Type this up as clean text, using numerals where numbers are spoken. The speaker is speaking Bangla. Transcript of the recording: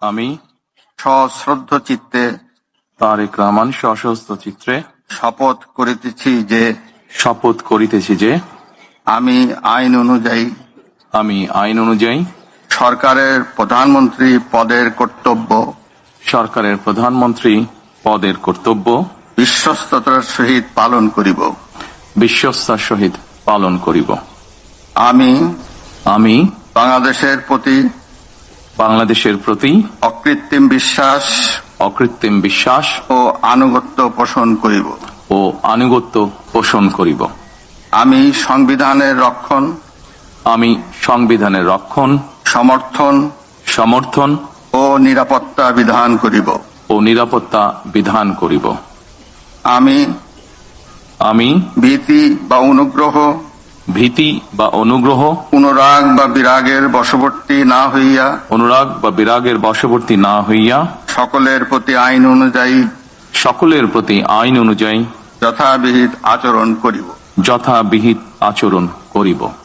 আমি সশ্রদ্ধ চিত্তে তারেক রহমান সশস্ত্র চিত্রে শপথ করিতেছি যে আমি আইন অনুযায়ী সরকারের প্রধানমন্ত্রী পদের কর্তব্য বিশ্বস্ততার সহিত পালন করিব। আমি বাংলাদেশের প্রতি অকৃত্রিম বিশ্বাস ও আনুগত্য পোষণ করিব। আমি সংবিধানের রক্ষণ সমর্থন ও নিরাপত্তা বিধান করিব। আমি ভীতি বা অনুগ্রহ অনুরাগ বা বিরাগের বশবর্তী না হইয়া সকলের প্রতি আইন অনুযায়ী যথাবিহিত আচরণ করিব।